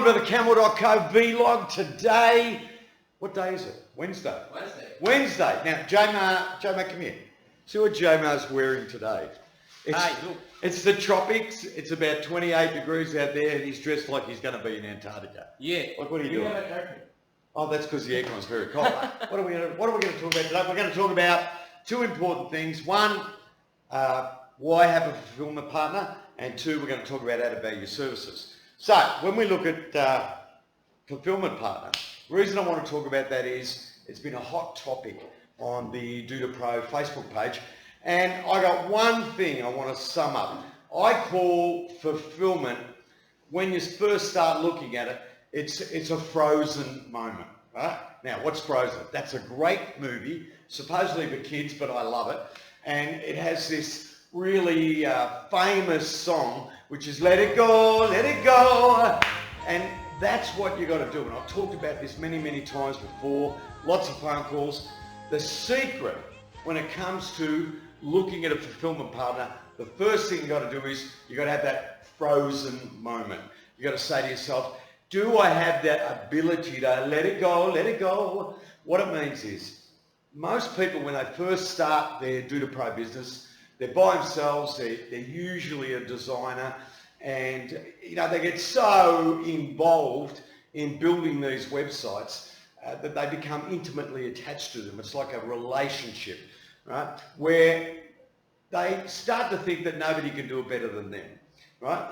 Welcome to the camel.co vlog today. What day is it? Wednesday. Wednesday. Now, J-Mar, come here. See what J-Mar's wearing today. It's the tropics. It's about 28 degrees out there and he's dressed like he's going to be in Antarctica. Yeah. Like, what are you doing? Oh, that's because the aircon's very cold. What are we going to talk about today? We're going to talk about two important things. One, why have a fulfillment partner? And two, we're going to talk about how to value services. So, when we look at fulfillment partner, the reason I want to talk about that is it's been a hot topic on the Do to Pro Facebook page. And I got one thing I want to sum up. I call fulfillment, when you first start looking at it, it's a frozen moment, right? Now, what's Frozen? That's a great movie, supposedly for kids, but I love it. And it has this really famous song, which is Let It Go, Let It Go. And that's what you got to do. And I've talked about this many, many times before, lots of phone calls. The secret when it comes to looking at a fulfillment partner, the first thing you got to do is you got to have that frozen moment. You got to say to yourself, do I have that ability to let it go, let it go? What it means is most people, when they first start their Do to Pro business, they're by themselves, they're usually a designer, and they get so involved in building these websites that they become intimately attached to them. It's like a relationship, right? Where they start to think that nobody can do it better than them, right?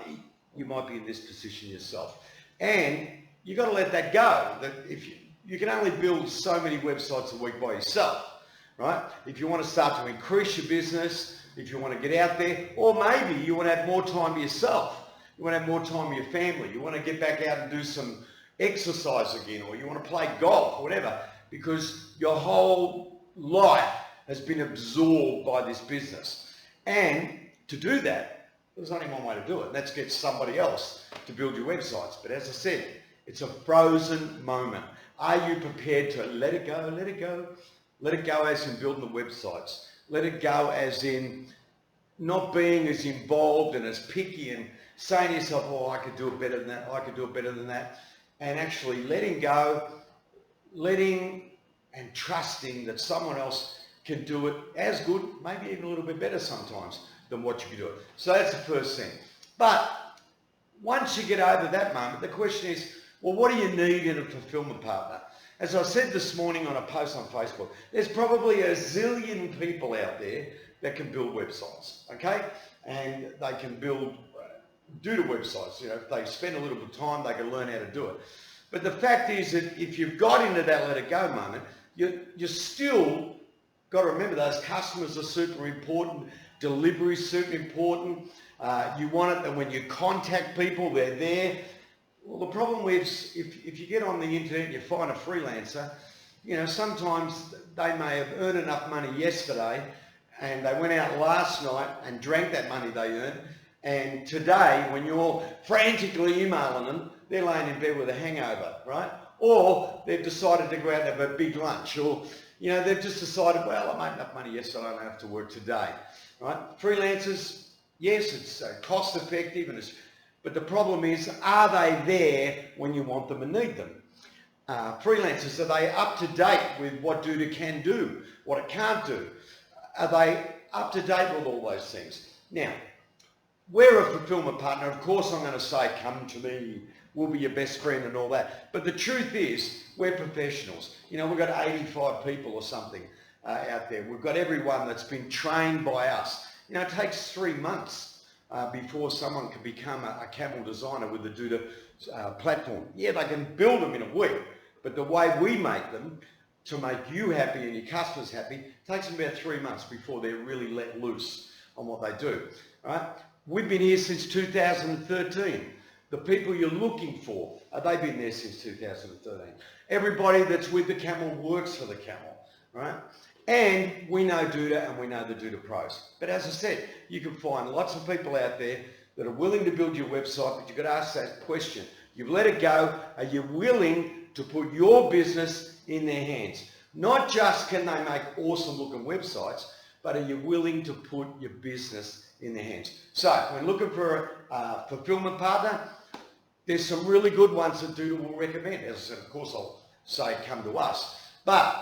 You might be in this position yourself. And you've got to let that go. That if you can only build so many websites a week by yourself, right? If you want to start to increase your business, if you want to get out there, or maybe you want to have more time for yourself, you want to have more time with your family, you want to get back out and do some exercise again, or you want to play golf, or whatever, because your whole life has been absorbed by this business. And to do that, there's only one way to do it, and that's get somebody else to build your websites. But as I said, it's a frozen moment. Are you prepared to let it go, let it go? Let it go as in building the websites. Let it go as in not being as involved and as picky and saying to yourself, oh, I could do it better than that, I could do it better than that. And actually letting go, letting and trusting that someone else can do it as good, maybe even a little bit better sometimes than what you can do it. So that's the first thing. But once you get over that moment, the question is, well, what do you need in a fulfillment partner? As I said this morning on a post on Facebook, there's probably a zillion people out there that can build websites, okay? And they can build Do to websites. If they spend a little bit of time, they can learn how to do it. But the fact is that if you've got into that let it go moment, you still got to remember those customers are super important, delivery is super important. You want it that when you contact people, they're there. Well, the problem is if you get on the internet and you find a freelancer, sometimes they may have earned enough money yesterday and they went out last night and drank that money they earned. And today, when you're frantically emailing them, they're laying in bed with a hangover, right? Or they've decided to go out and have a big lunch, or they've just decided, well, I made enough money yesterday, I don't have to work today, right? Freelancers, yes, it's cost effective, but the problem is, are they there when you want them and need them? Freelancers, are they up to date with what Do to can do, what it can't do? Are they up to date with all those things? Now, we're a fulfillment partner. Of course, I'm going to say, come to me, we'll be your best friend and all that. But the truth is, we're professionals. We've got 85 people or something out there. We've got everyone that's been trained by us. It takes 3 months before someone can become a camel designer with the Do to platform. Yeah, they can build them in a week, but the way we make them to make you happy and your customers happy takes them about 3 months before they're really let loose on what they do. Right? We've been here since 2013. The people you're looking for, they've been there since 2013. Everybody that's with the Camel works for the Camel, right? And we know Duda and we know the Do to Pros. But as I said, you can find lots of people out there that are willing to build your website, but you've got to ask that question. You've let it go. Are you willing to put your business in their hands? Not just can they make awesome looking websites, but are you willing to put your business in their hands? So when looking for a fulfillment partner, There's some really good ones that Doodle will recommend. As I said, of course, I'll say come to us. But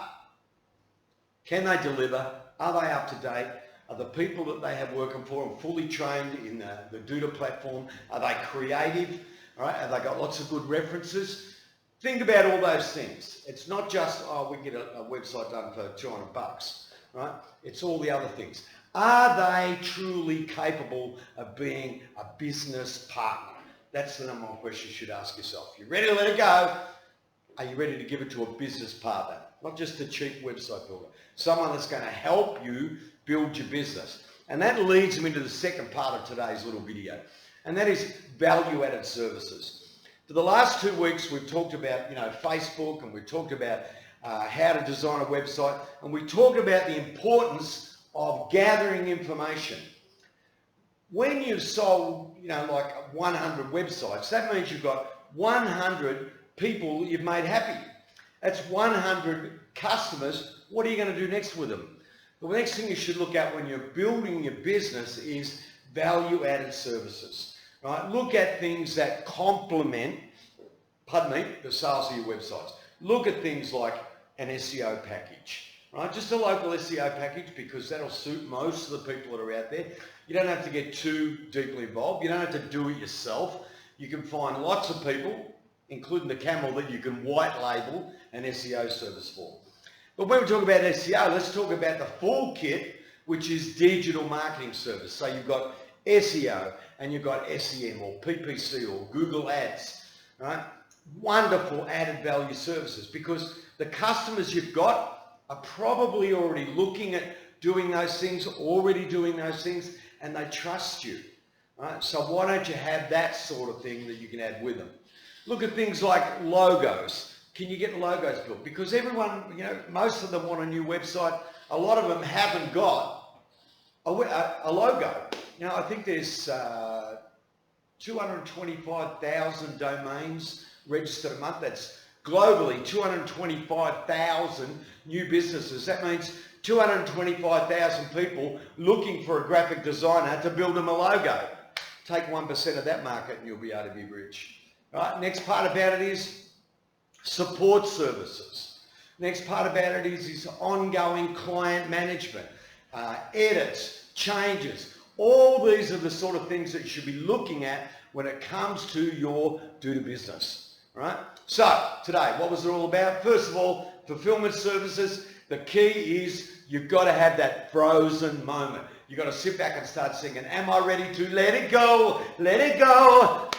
can they deliver? Are they up to date? Are the people that they have working for them fully trained in the Doodle platform? Are they creative? All right? Have they got lots of good references? Think about all those things. It's not just, oh, we get a website done for $200, right? It's all the other things. Are they truly capable of being a business partner? That's the number one question you should ask yourself. You're ready to let it go. Are you ready to give it to a business partner? Not just a cheap website builder. Someone that's going to help you build your business. And that leads me to the second part of today's little video. And that is value-added services. For the last 2 weeks, we've talked about, Facebook, and we've talked about how to design a website, and we talked about the importance of gathering information. When you've sold, like 100 websites, that means you've got 100 people you've made happy. That's 100 customers. What are you going to do next with them? The next thing you should look at when you're building your business is value-added services. Right? Look at things that complement, the sales of your websites. Look at things like an SEO package, right? Just a local SEO package, because that'll suit most of the people that are out there. You don't have to get too deeply involved. You don't have to do it yourself. You can find lots of people, including TheCamel, that you can white label an SEO service for. But when we talk about SEO, let's talk about the full kit, which is digital marketing service. So you've got SEO, and you've got SEM or PPC or Google Ads, right? Wonderful added value services, because the customers you've got are probably already looking at doing those things, and they trust you, right? So why don't you have that sort of thing that you can add with them? Look at things like logos. Can you get logos built? Because everyone, most of them want a new website. A lot of them haven't got a logo. I think there's 225,000 domains registered a month. That's globally 225,000 new businesses. That means 225,000 people looking for a graphic designer to build them a logo. Take 1% of that market and you'll be able to be rich. Right? Next part about it is support services. Next part about it is ongoing client management, edits, changes. All these are the sort of things that you should be looking at when it comes to your Doodle business, right? So today, what was it all about? First of all, fulfillment services. The key is you've got to have that frozen moment. You've got to sit back and start singing, am I ready to let it go? Let it go.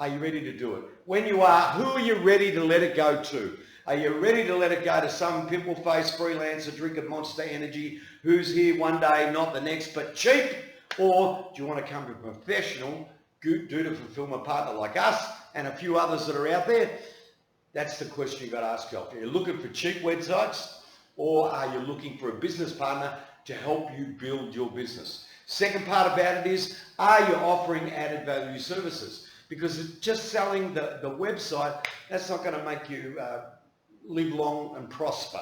Are you ready to do it? When you are, who are you ready to let it go to? Are you ready to let it go to some pimple-faced freelancer drinking Monster Energy who's here one day, not the next, but cheap? Or do you want to come to a professional Doodle fulfillment partner like us and a few others that are out there? That's the question you've got to ask yourself. Are you looking for cheap websites, or are you looking for a business partner to help you build your business? Second part about it is, are you offering added value services? Because just selling the website, that's not going to make you live long and prosper.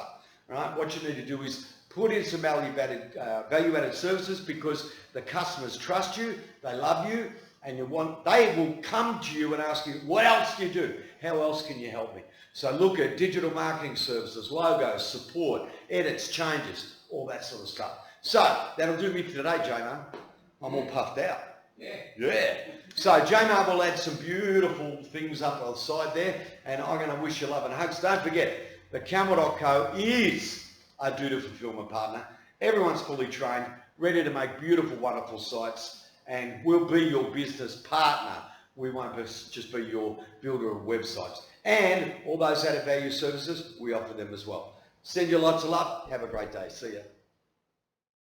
Right? What you need to do is put in some value-added services, because the customers trust you, they love you, and they will come to you and ask you, what else do you do? How else can you help me? So look at digital marketing services, logos, support, edits, changes, all that sort of stuff. So that'll do me for today, J-Mar. I'm all puffed out. Yeah. So J-Mar will add some beautiful things up on the side there, and I'm going to wish you love and hugs. Don't forget, TheCamel.co is a Doodle fulfillment partner. Everyone's fully trained, ready to make beautiful, wonderful sites, and we'll be your business partner. We won't just be your builder of websites. And all those added value services, we offer them as well. Send you lots of love. Have a great day. See ya.